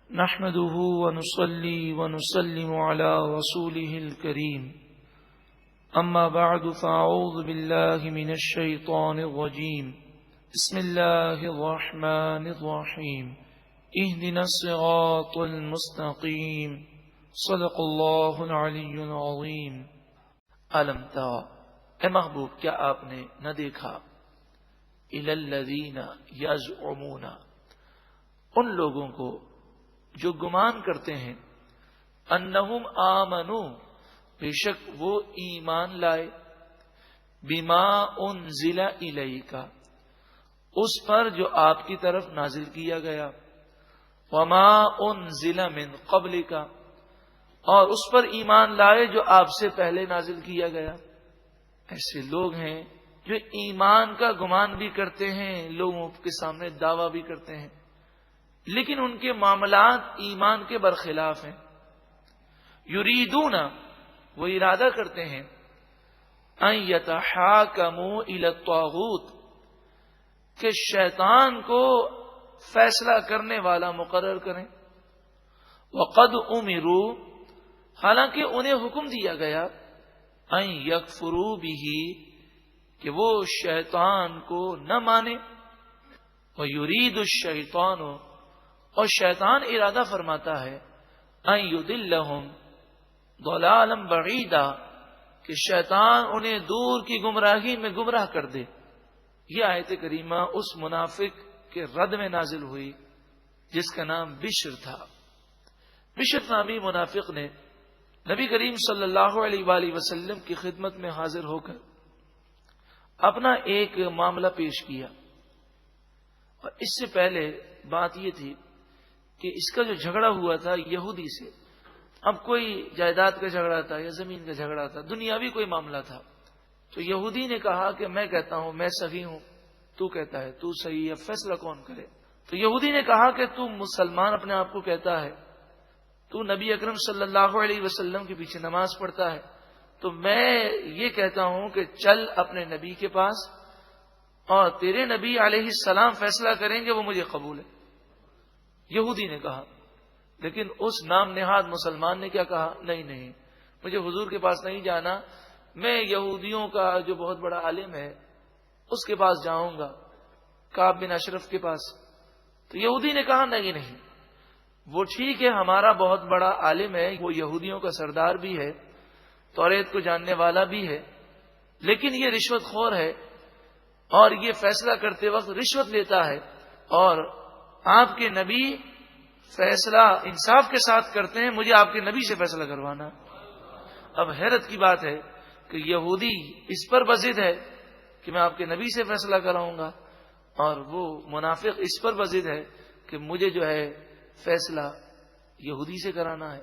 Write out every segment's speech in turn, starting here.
نحمده ونصلي ونسلم على رسوله الكريم أما بعد فأعوذ بالله من الشيطان الرجيم بسم الله الرحمن الرحيم اهدنا الصراط المستقيم صدق الله العلي العظيم ألم ترى اے محبوب کیا آپ نے نہ دیکھا إلى الذين يزعمون ان لوگوں کو جو گمان کرتے ہیں انہم آمنوا بے شک وہ ایمان لائے بما انزل الیک اس پر جو آپ کی طرف نازل کیا گیا وما انزل من قبلک اور اس پر ایمان لائے جو آپ سے پہلے نازل کیا گیا. ایسے لوگ ہیں جو ایمان کا گمان بھی کرتے ہیں, لوگوں کے سامنے دعویٰ بھی کرتے ہیں, لیکن ان کے معاملات ایمان کے برخلاف ہیں. یریدون وہ ارادہ کرتے ہیں ان یتحاکموا الی الطاغوت کہ شیطان کو فیصلہ کرنے والا مقرر کریں. وقد امروا حالانکہ انہیں حکم دیا گیا ان یکفروا بہ کہ وہ شیطان کو نہ مانے. ویرید الشیطان اور شیطان ارادہ فرماتا ہے ان یضلہم ضلالا بعیدا کہ شیطان انہیں دور کی گمراہی میں گمراہ کر دے. یہ آیت کریمہ اس منافق کے رد میں نازل ہوئی جس کا نام بشر تھا. بشر نامی منافق نے نبی کریم صلی اللہ علیہ وآلہ وسلم کی خدمت میں حاضر ہو کر اپنا ایک معاملہ پیش کیا. اور اس سے پہلے بات یہ تھی کہ اس کا جو جھگڑا ہوا تھا یہودی سے, اب کوئی جائیداد کا جھگڑا تھا یا زمین کا جھگڑا تھا, دنیاوی کوئی معاملہ تھا. تو یہودی نے کہا کہ میں کہتا ہوں میں صحیح ہوں, تو کہتا ہے تو صحیح, اب فیصلہ کون کرے. تو یہودی نے کہا کہ تو مسلمان اپنے آپ کو کہتا ہے, تو نبی اکرم صلی اللہ علیہ وسلم کے پیچھے نماز پڑھتا ہے, تو میں یہ کہتا ہوں کہ چل اپنے نبی کے پاس اور تیرے نبی علیہ السلام فیصلہ کریں گے, وہ مجھے قبول ہے. یہودی نے کہا. لیکن اس نام نہاد مسلمان نے کیا کہا, نہیں نہیں, مجھے حضور کے پاس نہیں جانا, میں یہودیوں کا جو بہت بڑا عالم ہے اس کے پاس جاؤں گا, کعب بن اشرف کے پاس. تو یہودی نے کہا نہیں نہیں, وہ ٹھیک ہے ہمارا بہت بڑا عالم ہے, وہ یہودیوں کا سردار بھی ہے, توریت کو جاننے والا بھی ہے, لیکن یہ رشوت خور ہے اور یہ فیصلہ کرتے وقت رشوت لیتا ہے, اور آپ کے نبی فیصلہ انصاف کے ساتھ کرتے ہیں, مجھے آپ کے نبی سے فیصلہ کروانا. اب حیرت کی بات ہے کہ یہودی اس پر بضد ہے کہ میں آپ کے نبی سے فیصلہ کراؤں گا, اور وہ منافق اس پر بضد ہے کہ مجھے جو ہے فیصلہ یہودی سے کرانا ہے.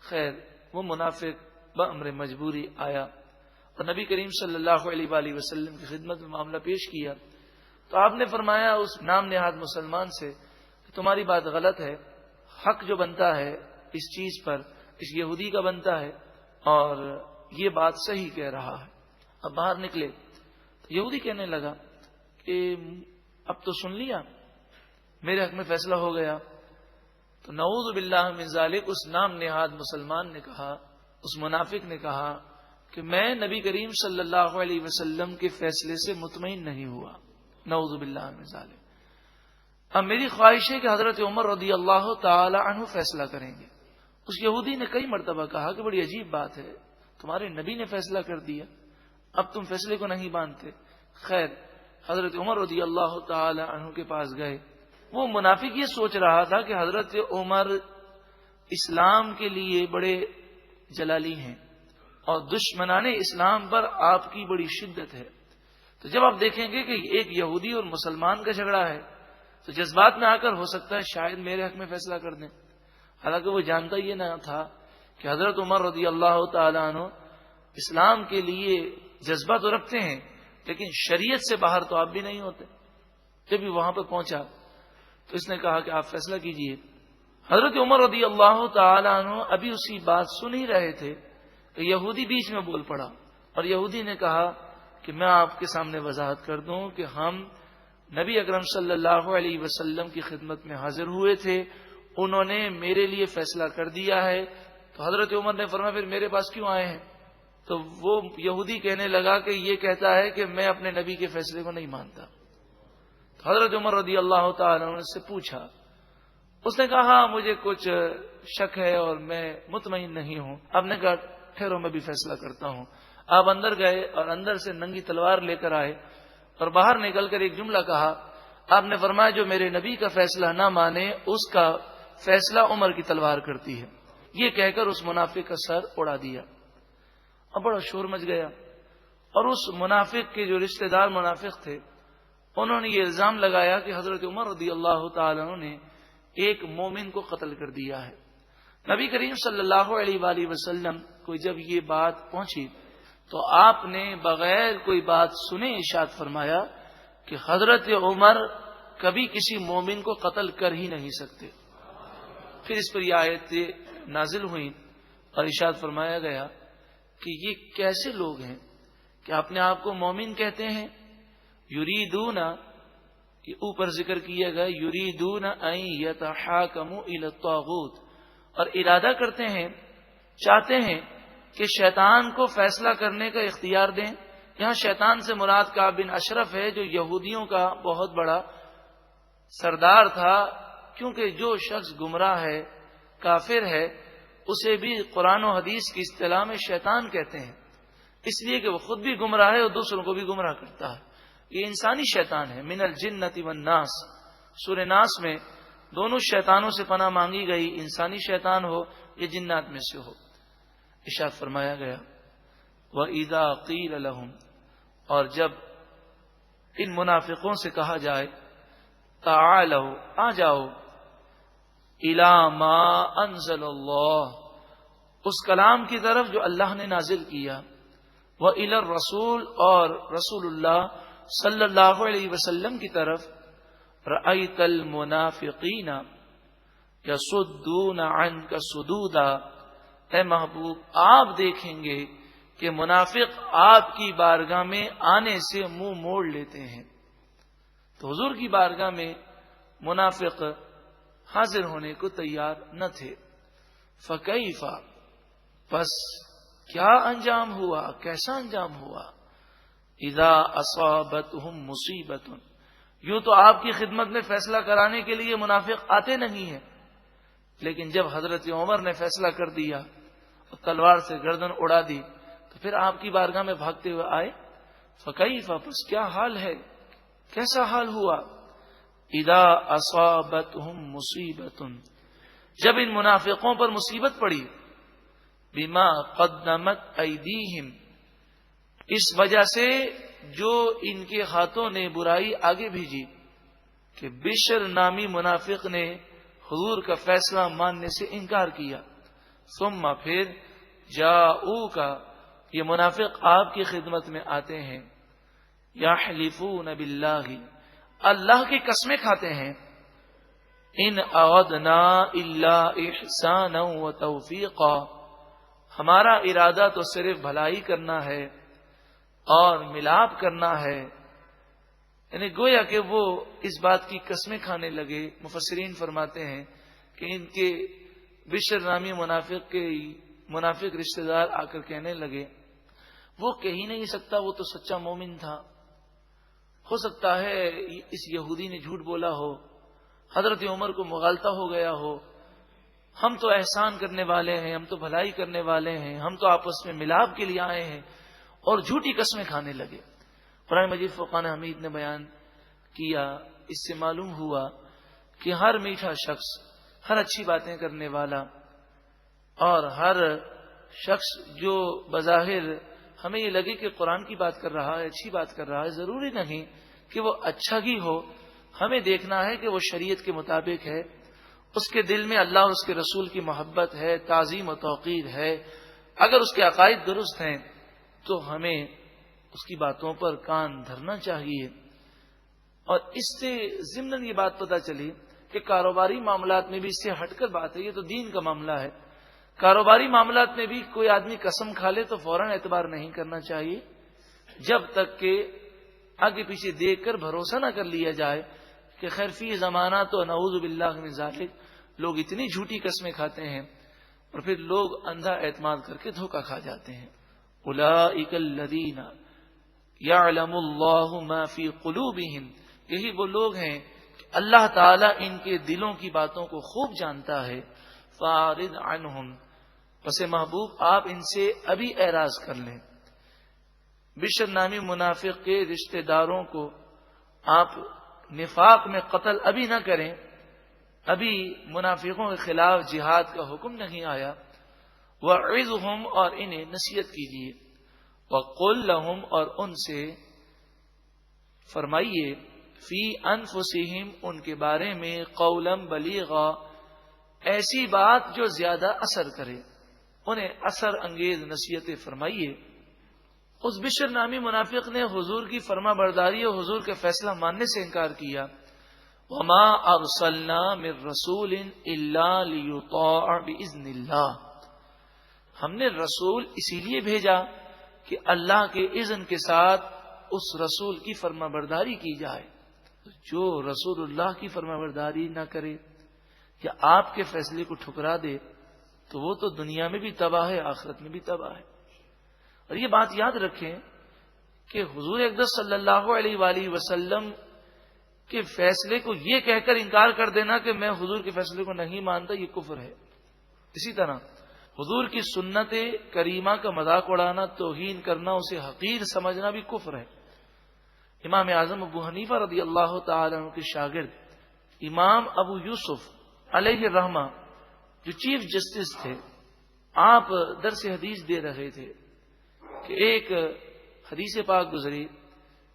خیر وہ منافق بامر مجبوری آیا اور نبی کریم صلی اللہ علیہ وآلہ وسلم کی خدمت میں معاملہ پیش کیا. تو آپ نے فرمایا اس نام نہاد مسلمان سے کہ تمہاری بات غلط ہے, حق جو بنتا ہے اس چیز پر اس یہودی کا بنتا ہے, اور یہ بات صحیح کہہ رہا ہے. اب باہر نکلے تو یہودی کہنے لگا کہ اب تو سن لیا, میرے حق میں فیصلہ ہو گیا. تو نعوذ باللہ من ذالک اس نام نہاد مسلمان نے کہا, اس منافق نے کہا کہ میں نبی کریم صلی اللہ علیہ وسلم کے فیصلے سے مطمئن نہیں ہوا. نعوذ باللہ من ذالک. اب میری خواہش ہے کہ حضرت عمر رضی اللہ تعالی عنہ فیصلہ کریں گے. اس یہودی نے کئی مرتبہ کہا کہ بڑی عجیب بات ہے, تمہارے نبی نے فیصلہ کر دیا, اب تم فیصلے کو نہیں مانتے. خیر حضرت عمر رضی اللہ تعالی عنہ کے پاس گئے. وہ منافق یہ سوچ رہا تھا کہ حضرت عمر اسلام کے لیے بڑے جلالی ہیں اور دشمنان اسلام پر آپ کی بڑی شدت ہے. تو جب آپ دیکھیں گے کہ ایک یہودی اور مسلمان کا جھگڑا ہے تو جذبات میں آ کر ہو سکتا ہے شاید میرے حق میں فیصلہ کر دیں. حالانکہ وہ جانتا یہ نہ تھا کہ حضرت عمر رضی اللہ تعالیٰ عنہ اسلام کے لیے جذبہ تو رکھتے ہیں, لیکن شریعت سے باہر تو آپ بھی نہیں ہوتے. جب بھی وہاں پہ پہنچا تو اس نے کہا کہ آپ فیصلہ کیجئے. حضرت عمر رضی اللہ تعالیٰ عنہ ابھی اسی بات سن ہی رہے تھے کہ یہودی بیچ میں بول پڑا, اور یہودی نے کہا کہ میں آپ کے سامنے وضاحت کر دوں کہ ہم نبی اکرم صلی اللہ علیہ وسلم کی خدمت میں حاضر ہوئے تھے, انہوں نے میرے لیے فیصلہ کر دیا ہے. تو حضرت عمر نے فرمایا پھر میرے پاس کیوں آئے ہیں؟ تو وہ یہودی کہنے لگا کہ یہ کہتا ہے کہ میں اپنے نبی کے فیصلے کو نہیں مانتا. تو حضرت عمر رضی اللہ تعالی عنہ سے پوچھا. اس نے کہا ہاں مجھے کچھ شک ہے اور میں مطمئن نہیں ہوں. آپ نے کہا ٹھہرو میں بھی فیصلہ کرتا ہوں. آپ اندر گئے اور اندر سے ننگی تلوار لے کر آئے اور باہر نکل کر ایک جملہ کہا. آپ نے فرمایا جو میرے نبی کا فیصلہ نہ مانے اس کا فیصلہ عمر کی تلوار کرتی ہے. یہ کہہ کر اس منافق کا سر اڑا دیا. اب بڑا شور مچ گیا اور اس منافق کے جو رشتہ دار منافق تھے انہوں نے یہ الزام لگایا کہ حضرت عمر رضی اللہ تعالی عنہ نے ایک مومن کو قتل کر دیا ہے. نبی کریم صلی اللہ علیہ وآلہ وسلم کو جب یہ بات پہنچی تو آپ نے بغیر کوئی بات سنے ارشاد فرمایا کہ حضرت عمر کبھی کسی مومن کو قتل کر ہی نہیں سکتے. پھر اس پر یہ آیت نازل ہوئی اور ارشاد فرمایا گیا کہ یہ کیسے لوگ ہیں کہ اپنے آپ کو مومن کہتے ہیں. یریدون، یہ اوپر ذکر کیا گیا، یریدون ان یتحاکموا الی الطاغوت، اور ارادہ کرتے ہیں، چاہتے ہیں کہ شیطان کو فیصلہ کرنے کا اختیار دیں. یہاں شیطان سے مراد کعب بن اشرف ہے جو یہودیوں کا بہت بڑا سردار تھا، کیونکہ جو شخص گمراہ ہے کافر ہے اسے بھی قرآن و حدیث کی اصطلاح میں شیطان کہتے ہیں، اس لیے کہ وہ خود بھی گمراہ ہے اور دوسروں کو بھی گمراہ کرتا ہے. یہ انسانی شیطان ہے. من الجنۃ والناس، سورہ ناس میں دونوں شیطانوں سے پناہ مانگی گئی، انسانی شیطان ہو یا جنات میں سے ہو. ارشاد فرمایا گیا وَإِذَا قِيلَ لَهُمْ، اور جب ان منافقوں سے کہا جائے تعالوا، آ جاؤ، إِلَى مَا أَنزَلَ اللَّهُ، اس کلام کی طرف جو اللہ نے نازل کیا، وَإِلَى الرَّسُولِ، اور رسول اللہ صلی اللہ علیہ وسلم کی طرف، رَأَيْتَ الْمُنَافِقِينَ يَصُدُّونَ عَنْكَ صُدُودًا، اے محبوب آپ دیکھیں گے کہ منافق آپ کی بارگاہ میں آنے سے منہ موڑ لیتے ہیں. تو حضور کی بارگاہ میں منافق حاضر ہونے کو تیار نہ تھے. فَكَيْفَ، پس کیا انجام ہوا، کیسا انجام ہوا. اذا اصابتهم مصیبت، یوں تو آپ کی خدمت میں فیصلہ کرانے کے لیے منافق آتے نہیں ہیں، لیکن جب حضرت عمر نے فیصلہ کر دیا اور تلوار سے گردن اڑا دی تو پھر آپ کی بارگاہ میں بھاگتے ہوئے آئے. فکیف، پس کیا حال ہے، کیسا حال ہوا. اذا اصابتهم مصیبت، جب ان منافقوں پر مصیبت پڑی، بما قدمت ایدیہم، اس وجہ سے جو ان کے ہاتھوں نے برائی آگے بھیجی، کہ بشر نامی منافق نے حضور کا فیصلہ ماننے سے انکار کیا. ثم، پھر جاؤک، یہ منافق آپ کی خدمت میں آتے ہیں، یحلفون باللہ، اللہ کی قسمیں کھاتے ہیں، ان اردنا الا احسانا وتوفیقا، ہمارا ارادہ تو صرف بھلائی کرنا ہے اور ملاپ کرنا ہے. یعنی گویا کہ وہ اس بات کی قسمیں کھانے لگے. مفسرین فرماتے ہیں کہ ان کے بشر نامی منافق رشتہ دار آ کر کہنے لگے وہ کہہ ہی نہیں سکتا، وہ تو سچا مومن تھا، ہو سکتا ہے اس یہودی نے جھوٹ بولا ہو، حضرت عمر کو مغالطہ ہو گیا ہو، ہم تو احسان کرنے والے ہیں، ہم تو بھلائی کرنے والے ہیں، ہم تو آپس میں ملاپ کے لیے آئے ہیں، اور جھوٹی قسمیں کھانے لگے. قرآن مجید فرقان حمید نے بیان کیا، اس سے معلوم ہوا کہ ہر میٹھا شخص، ہر اچھی باتیں کرنے والا اور ہر شخص جو بظاہر ہمیں یہ لگے کہ قرآن کی بات کر رہا ہے، اچھی بات کر رہا ہے، ضروری نہیں کہ وہ اچھا ہی ہو. ہمیں دیکھنا ہے کہ وہ شریعت کے مطابق ہے، اس کے دل میں اللہ اور اس کے رسول کی محبت ہے، تعظیم و توقیر ہے. اگر اس کے عقائد درست ہیں تو ہمیں اس کی باتوں پر کان دھرنا چاہیے. اور اس سے ضمن یہ بات پتہ چلی کہ کاروباری معاملات میں بھی اس سے ہٹ کر بات ہے، یہ تو دین کا معاملہ ہے. کاروباری معاملات میں بھی کوئی آدمی قسم کھا لے تو فوراً اعتبار نہیں کرنا چاہیے جب تک کہ آگے پیچھے دیکھ کر بھروسہ نہ کر لیا جائے کہ خیر فی زمانہ تو نعوذ باللہ من ذالک لوگ اتنی جھوٹی قسمیں کھاتے ہیں اور پھر لوگ اندھا اعتماد کر کے دھوکہ کھا جاتے ہیں. اولئک الذین یعلم اللہ ما فی قلوبہم، یہی وہ لوگ ہیں کہ اللہ تعالیٰ ان کے دلوں کی باتوں کو خوب جانتا ہے. فاعرض عنہم، پس محبوب آپ ان سے ابھی اعراض کر لیں. بشر نامی منافق کے رشتہ داروں کو آپ نفاق میں قتل ابھی نہ کریں، ابھی منافقوں کے خلاف جہاد کا حکم نہیں آیا. وعظہم، اور انہیں نصیحت کیجیے. وقل لہم، اور ان سے فرمائیے. فی انفسہم، ان کے بارے میں. قولا بلیغا، ایسی بات جو زیادہ اثر کرے، انہیں اثر انگیز نصیحتیں فرمائیے. اس بشر نامی منافق نے حضور کی فرما برداری اور حضور کے فیصلہ ماننے سے انکار کیا. وما ارسلنا من رسول الا لیطاع باذن اللہ، ہم نے رسول اسی لیے بھیجا کہ اللہ کے اذن کے ساتھ اس رسول کی فرما برداری کی جائے. جو رسول اللہ کی فرما برداری نہ کرے یا آپ کے فیصلے کو ٹھکرا دے تو وہ تو دنیا میں بھی تباہ ہے، آخرت میں بھی تباہ ہے. اور یہ بات یاد رکھیں کہ حضور اقدس صلی اللہ علیہ وآلہ وسلم کے فیصلے کو یہ کہہ کر انکار کر دینا کہ میں حضور کے فیصلے کو نہیں مانتا، یہ کفر ہے. اسی طرح حضور کی سنت کریمہ کا مذاق اڑانا، توہین کرنا، اسے حقیر سمجھنا بھی کفر ہے. امام اعظم ابو حنیفہ رضی اللہ تعالی عنہ کے شاگرد امام ابو یوسف علیہ الرحمہ جو چیف جسٹس تھے، آپ درس حدیث دے رہے تھے کہ ایک حدیث پاک گزری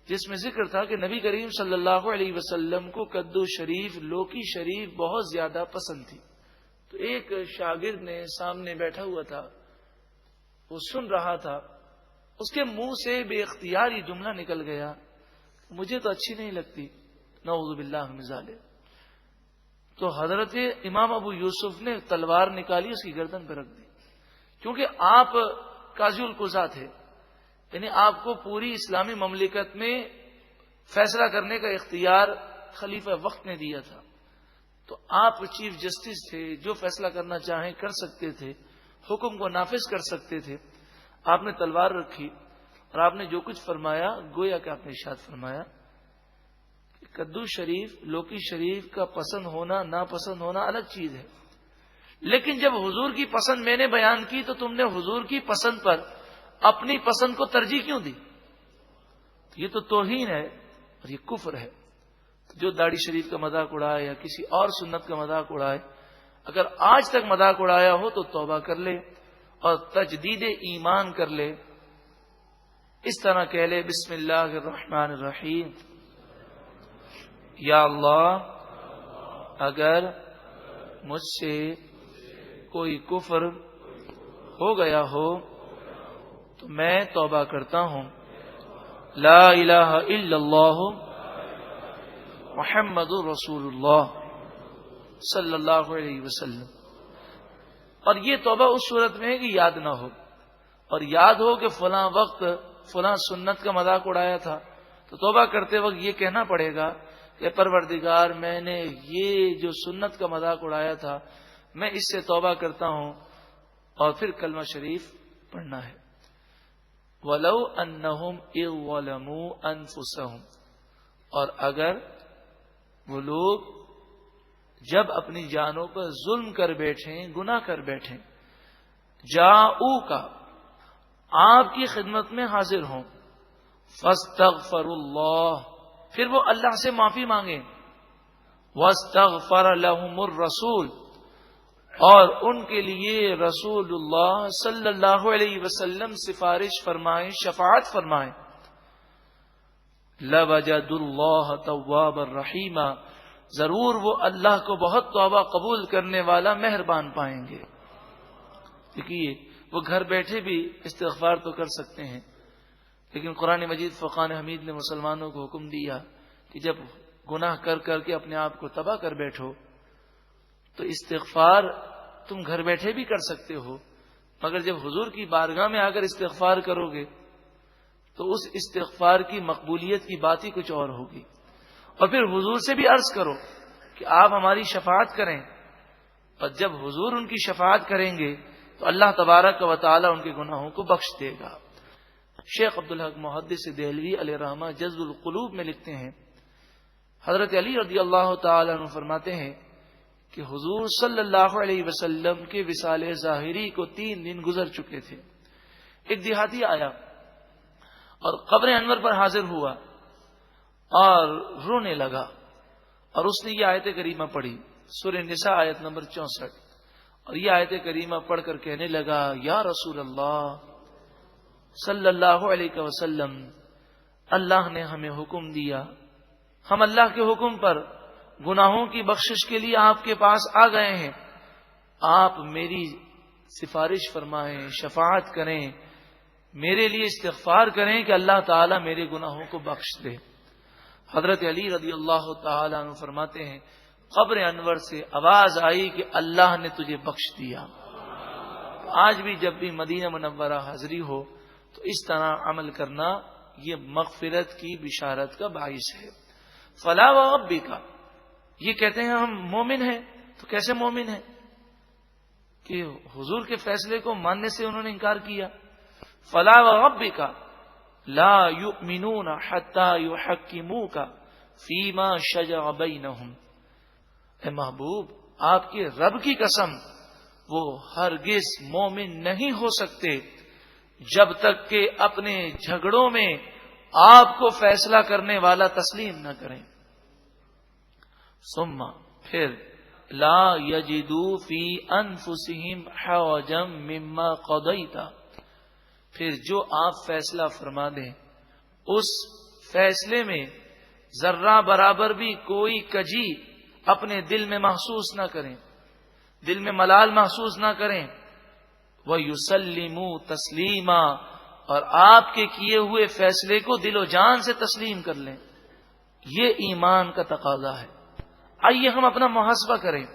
جس میں ذکر تھا کہ نبی کریم صلی اللہ علیہ وسلم کو کدو شریف، لوکی شریف بہت زیادہ پسند تھی. تو ایک شاگرد نے سامنے بیٹھا ہوا تھا، وہ سن رہا تھا، اس کے منہ سے بے اختیار یہ جملہ نکل گیا، مجھے تو اچھی نہیں لگتی، نعوذ باللہ من ذالک. تو حضرت امام ابو یوسف نے تلوار نکالی، اس کی گردن پہ رکھ دی. کیونکہ آپ قاضی القضاء تھے، یعنی آپ کو پوری اسلامی مملکت میں فیصلہ کرنے کا اختیار خلیفہ وقت نے دیا تھا. تو آپ چیف جسٹس تھے، جو فیصلہ کرنا چاہیں کر سکتے تھے، حکم کو نافذ کر سکتے تھے. آپ نے تلوار رکھی اور آپ نے جو کچھ فرمایا گویا کہ آپ نے ارشاد فرمایا کہ کدو شریف، لوکی شریف کا پسند ہونا ناپسند ہونا الگ چیز ہے، لیکن جب حضور کی پسند میں نے بیان کی تو تم نے حضور کی پسند پر اپنی پسند کو ترجیح کیوں دی؟ یہ تو توہین ہے اور یہ کفر ہے. جو داڑھی شریف کا مذاق اڑائے یا کسی اور سنت کا مذاق اڑائے، اگر آج تک مذاق اڑایا ہو تو توبہ کر لے اور تجدید ایمان کر لے. اس طرح کہہ لے بسم اللہ الرحمن الرحیم، یا اللہ اگر مجھ سے کوئی کفر ہو گیا ہو تو میں توبہ کرتا ہوں. لا الہ الا اللہ محمد رسول اللہ صلی اللہ علیہ وسلم. اور یہ توبہ اس صورت میں ہے کہ یاد نہ ہو، اور یاد ہو کہ فلاں وقت فلاں سنت کا مذاق اڑایا تھا تو توبہ کرتے وقت یہ کہنا پڑے گا کہ پروردگار میں نے یہ جو سنت کا مذاق اڑایا تھا میں اس سے توبہ کرتا ہوں، اور پھر کلمہ شریف پڑھنا ہے. وَلَوْ أَنَّهُمْ إِذْ ظَلَمُوا أَنفُسَهُمْ، اور اگر وہ لوگ جب اپنی جانوں پر ظلم کر بیٹھیں، گناہ کر بیٹھیں، جاؤکا، آپ کی خدمت میں حاضر ہوں، فاستغفروا اللہ، پھر وہ اللہ سے معافی مانگیں، واستغفر لهم الرسول، اور ان کے لیے رسول اللہ صلی اللہ علیہ وسلم سفارش فرمائیں، شفاعت فرمائیں، لَوَجَدُوا اللَّهَ تَوَّابًا رَحِيمًا، ضرور وہ اللہ کو بہت توبہ قبول کرنے والا مہربان پائیں گے. دیکھیے وہ گھر بیٹھے بھی استغفار تو کر سکتے ہیں، لیکن قرآن مجید فرقان حمید نے مسلمانوں کو حکم دیا کہ جب گناہ کر کر کے اپنے آپ کو تباہ کر بیٹھو تو استغفار تم گھر بیٹھے بھی کر سکتے ہو، مگر جب حضور کی بارگاہ میں آ کر استغفار کرو گے تو اس استغفار کی مقبولیت کی بات ہی کچھ اور ہوگی. اور پھر حضور سے بھی عرض کرو کہ آپ ہماری شفاعت کریں، اور جب حضور ان کی شفاعت کریں گے تو اللہ تبارک و تعالی ان کے گناہوں کو بخش دے گا۔ شیخ عبدالحق محدث دہلوی علیہ رحمہ جذب القلوب میں لکھتے ہیں، حضرت علی رضی اللہ تعالی عنہ فرماتے ہیں کہ حضور صلی اللہ علیہ وسلم کے وصال ظاہری کو 3 دن گزر چکے تھے۔ ایک دیہاتی آیا اور قبر انور پر حاضر ہوا اور رونے لگا، اور اس نے یہ آیت کریمہ پڑھی، سورہ نساء آیت نمبر 64، اور یہ آیت کریمہ پڑھ کر کہنے لگا، یا رسول اللہ صلی اللہ علیہ وسلم، اللہ نے ہمیں حکم دیا، ہم اللہ کے حکم پر گناہوں کی بخشش کے لیے آپ کے پاس آ گئے ہیں، آپ میری سفارش فرمائیں، شفاعت کریں، میرے لیے استغفار کریں کہ اللہ تعالیٰ میرے گناہوں کو بخش دے۔ حضرت علی رضی اللہ تعالیٰ عنہ فرماتے ہیں، قبر انور سے آواز آئی کہ اللہ نے تجھے بخش دیا۔ آج بھی جب بھی مدینہ منورہ حاضری ہو تو اس طرح عمل کرنا یہ مغفرت کی بشارت کا باعث ہے۔ فلا و ربک، یہ کہتے ہیں ہم مومن ہیں، تو کیسے مومن ہیں کہ حضور کے فیصلے کو ماننے سے انہوں نے انکار کیا۔ فلا و ربک لا یؤمنون حتی یحکموک فیما شجر بینہم، اے محبوب آپ کے رب کی قسم، وہ ہرگز مومن نہیں ہو سکتے جب تک کہ اپنے جھگڑوں میں آپ کو فیصلہ کرنے والا تسلیم نہ کریں۔ ثم پھر لا یجدوا فی انفسہم حرجا مما قضیت، پھر جو آپ فیصلہ فرما دیں اس فیصلے میں ذرہ برابر بھی کوئی کجی اپنے دل میں محسوس نہ کریں، دل میں ملال محسوس نہ کریں۔ وَيُسَلِّمُوا تَسْلِيمًا، اور آپ کے کیے ہوئے فیصلے کو دل و جان سے تسلیم کر لیں، یہ ایمان کا تقاضا ہے۔ آئیے ہم اپنا محاسبہ کریں،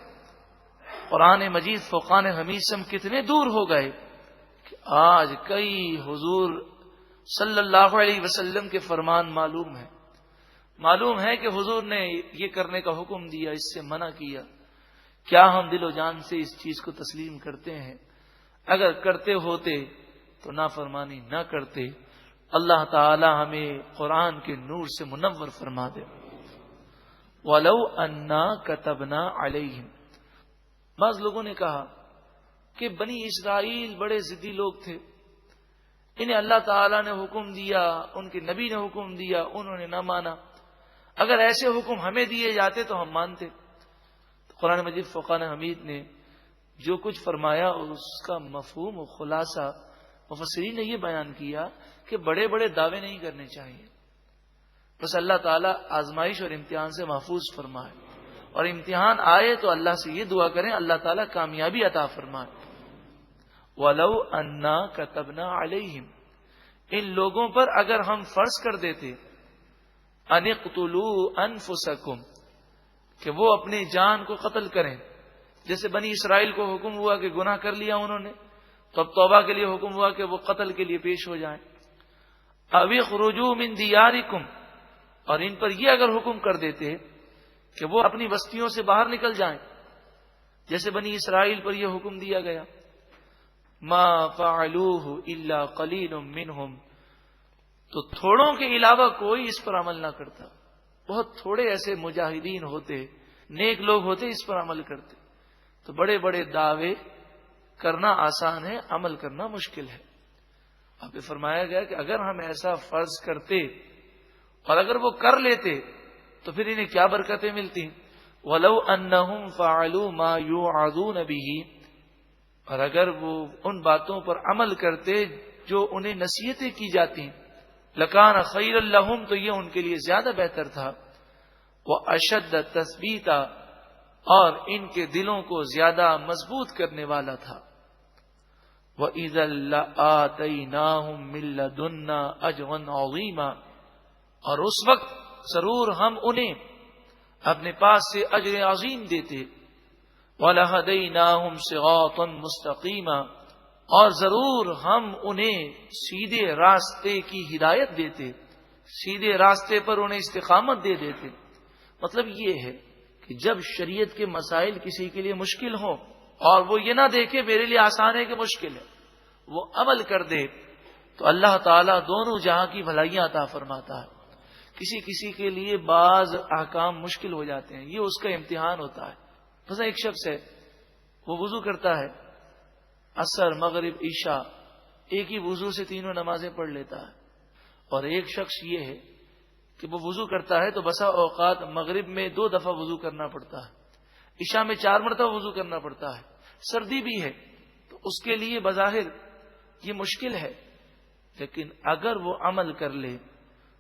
قرآن مجید فقان حمید سے ہم کتنے دور ہو گئے کہ آج کئی حضور صلی اللہ علیہ وسلم کے فرمان معلوم ہے کہ حضور نے یہ کرنے کا حکم دیا، اس سے منع کیا، کیا ہم دل و جان سے اس چیز کو تسلیم کرتے ہیں؟ اگر کرتے ہوتے تو نافرمانی نہ کرتے۔ اللہ تعالی ہمیں قرآن کے نور سے منور فرما دے۔ وَلَوْ أَنَّا كَتَبْنَا عَلَيْهِمْ، بعض لوگوں نے کہا کہ بنی اسرائیل بڑے ضدی لوگ تھے، انہیں اللہ تعالی نے حکم دیا، ان کے نبی نے حکم دیا، انہوں نے نہ مانا، اگر ایسے حکم ہمیں دیے جاتے تو ہم مانتے۔ تو قرآن مجید فقان حمید نے جو کچھ فرمایا اس کا مفہوم و خلاصہ مفسرین نے یہ بیان کیا کہ بڑے بڑے دعوے نہیں کرنے چاہیے، بس اللہ تعالیٰ آزمائش اور امتحان سے محفوظ فرمائے، اور امتحان آئے تو اللہ سے یہ دعا کریں اللہ تعالیٰ کامیابی عطا فرمائے۔ وَلَوْ أَنَّا كَتَبْنَا عَلَيْهِمْ، ان لوگوں پر اگر ہم فرض کر دیتے أَنِ اقْتُلُوا أَنفُسَكُمْ، کہ وہ اپنی جان کو قتل کریں، جیسے بنی اسرائیل کو حکم ہوا کہ گناہ کر لیا انہوں نے تو اب توبہ کے لیے حکم ہوا کہ وہ قتل کے لیے پیش ہو جائیں۔ أَوِ اخْرُجُوا مِن دِيَارِكُمْ، اور ان پر یہ اگر حکم کر دیتے کہ وہ اپنی بستیوں سے باہر نکل جائیں، جیسے بنی اسرائیل پر یہ حکم دیا گیا، مَا فَعَلُوهُ إِلَّا قَلِيلٌ مِّنْهُمْ، تو تھوڑوں کے علاوہ کوئی اس پر عمل نہ کرتا، بہت تھوڑے ایسے مجاہدین ہوتے، نیک لوگ ہوتے اس پر عمل کرتے۔ تو بڑے بڑے دعوے کرنا آسان ہے، عمل کرنا مشکل ہے۔ اب یہ فرمایا گیا کہ اگر ہم ایسا فرض کرتے اور اگر وہ کر لیتے تو پھر انہیں کیا برکتیں ملتی۔ وَلَوْ أَنَّهُمْ فَعَلُوا مَا يُوعَظُونَ بِهِ، اور اگر وہ ان باتوں پر عمل کرتے جو انہیں نصیحتیں کی جاتی، لَكَانَ خَيْرًا لَهُمْ، تو یہ ان کے لیے زیادہ بہتر تھا، وَأَشَدَّ تَثْبِيتًا، اور ان کے دلوں کو زیادہ مضبوط کرنے والا تھا۔ وَإِذًا لَآتَيْنَاهُمْ مِن لَّدُنَّا أَجْرًا عَظِيمًا، اور اس وقت ضرور ہم انہیں اپنے پاس سے اجر عظیم دیتے۔ وَلَهَدَيْنَاهُمْ صِرَاطًا مُسْتَقِيمًا، اور ضرور ہم انہیں سیدھے راستے کی ہدایت دیتے، سیدھے راستے پر انہیں استقامت دیتے۔ مطلب یہ ہے کہ جب شریعت کے مسائل کسی کے لیے مشکل ہوں اور وہ یہ نہ دیکھے میرے لیے آسان ہے کہ مشکل ہے، وہ عمل کر دے تو اللہ تعالیٰ دونوں جہاں کی بھلائیاں عطا فرماتا ہے۔ کسی کسی کے لیے بعض احکام مشکل ہو جاتے ہیں، یہ اس کا امتحان ہوتا ہے۔ مثلا ایک شخص ہے، وہ وضو کرتا ہے، عصر مغرب عشاء ایک ہی وضو سے تینوں نمازیں پڑھ لیتا ہے، اور ایک شخص یہ ہے کہ وہ وضو کرتا ہے تو بسا اوقات مغرب میں 2 دفعہ وضو کرنا پڑتا ہے، عشاء میں 4 مرتبہ وضو کرنا پڑتا ہے، سردی بھی ہے تو اس کے لیے بظاہر یہ مشکل ہے، لیکن اگر وہ عمل کر لے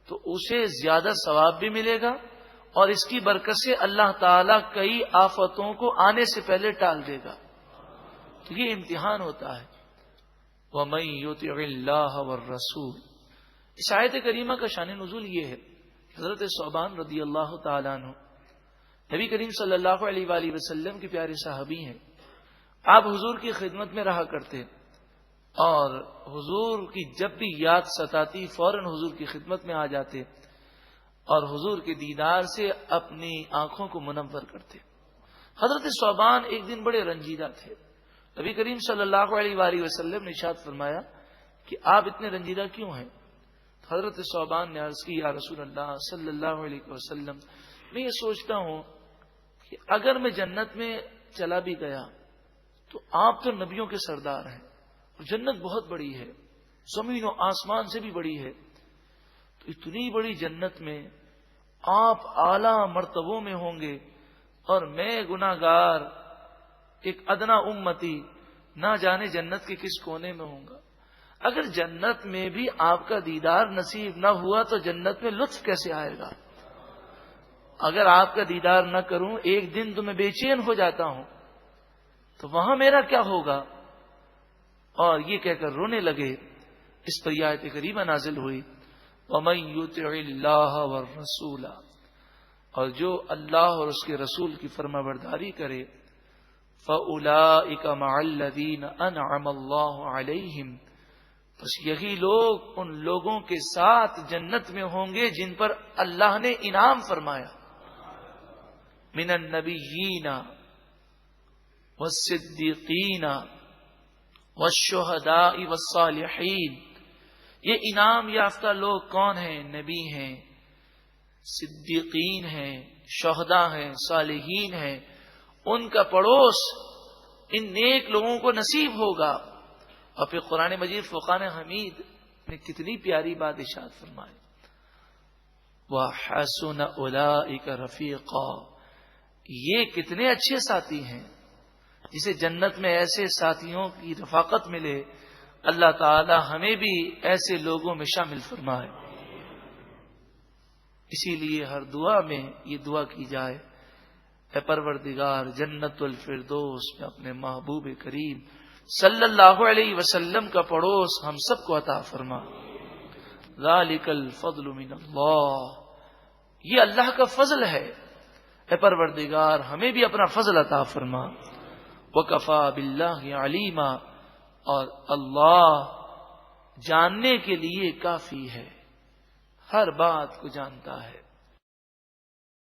تو اسے زیادہ ثواب بھی ملے گا، اور اس کی برکت سے اللہ تعالیٰ کئی آفتوں کو آنے سے پہلے ٹال دے گا۔ تو یہ امتحان ہوتا ہے۔ وَمَن يُطِعِ اللَّهَ وَالرَّسُولَ، اس آیت کریمہ کا شان نزول یہ ہے، حضرت ثعبان رضی اللہ تعالیٰ عنہ نبی کریم صلی اللہ علیہ وآلہ وسلم کے پیارے صحابی ہیں۔ آپ حضور کی خدمت میں رہا کرتے، اور حضور کی جب بھی یاد ستاتی فوراً حضور کی خدمت میں آ جاتے، اور حضور کے دیدار سے اپنی آنکھوں کو منور کرتے۔ حضرت ثعبان ایک دن بڑے رنجیدہ تھے۔ نبی کریم صلی اللہ علیہ وآلہ وسلم نے ارشاد فرمایا کہ آپ اتنے رنجیدہ کیوں ہیں؟ حضرت ثعبان نے عرض کی، یا رسول اللہ صلی اللہ علیہ وسلم، میں یہ سوچتا ہوں کہ اگر میں جنت میں چلا بھی گیا تو آپ تو نبیوں کے سردار ہیں، اور جنت بہت بڑی ہے، زمین و آسمان سے بھی بڑی ہے، تو اتنی بڑی جنت میں آپ اعلی مرتبوں میں ہوں گے، اور میں گناہگار ایک ادنا امتی نہ جانے جنت کے کس کونے میں ہوں گا۔ اگر جنت میں بھی آپ کا دیدار نصیب نہ ہوا تو جنت میں لطف کیسے آئے گا؟ اگر آپ کا دیدار نہ کروں ایک دن تو میں بے چین ہو جاتا ہوں، تو وہاں میرا کیا ہوگا؟ اور یہ کہہ کر رونے لگے۔ اس پر یہ آیت کریمہ نازل ہوئی، وَمَن يُطِعِ اللَّهَ وَالرَّسُولَ، اور جو اللہ اور اس کے رسول کی فرما برداری کرے، فَأُولَٰئِكَ مَعَ الَّذِينَ أَنْعَمَ اللَّهُ عَلَيْهِمْ، بس یہی لوگ ان لوگوں کے ساتھ جنت میں ہوں گے جن پر اللہ نے انعام فرمایا، من النبیین والصدیقین والشہداء والصالحین۔ یہ انعام یافتہ لوگ کون ہیں؟ نبی ہیں، صدیقین ہیں، شہداء ہیں، صالحین ہیں، ان کا پڑوس ان نیک لوگوں کو نصیب ہوگا۔ اور پھر قرآن مجید فرقان حمید نے کتنی پیاری بات ارشاد فرمائی، وَحَسُنَ أُولَٰئِكَ رَفِيقًا، یہ کتنے اچھے ساتھی ہیں جسے جنت میں ایسے ساتھیوں کی رفاقت ملے۔ اللہ تعالی ہمیں بھی ایسے لوگوں میں شامل فرمائے۔ اسی لیے ہر دعا میں یہ دعا کی جائے، اے پروردگار جنت الفردوس میں اپنے محبوب کریم صلی اللہ علیہ وسلم کا پڑوس ہم سب کو عطا فرما۔ ذالک الفضل من اللہ، یہ اللہ کا فضل ہے، اے پروردگار ہمیں بھی اپنا فضل عطا فرما۔ وکفا باللہ علیما، اور اللہ جاننے کے لیے کافی ہے، ہر بات کو جانتا ہے۔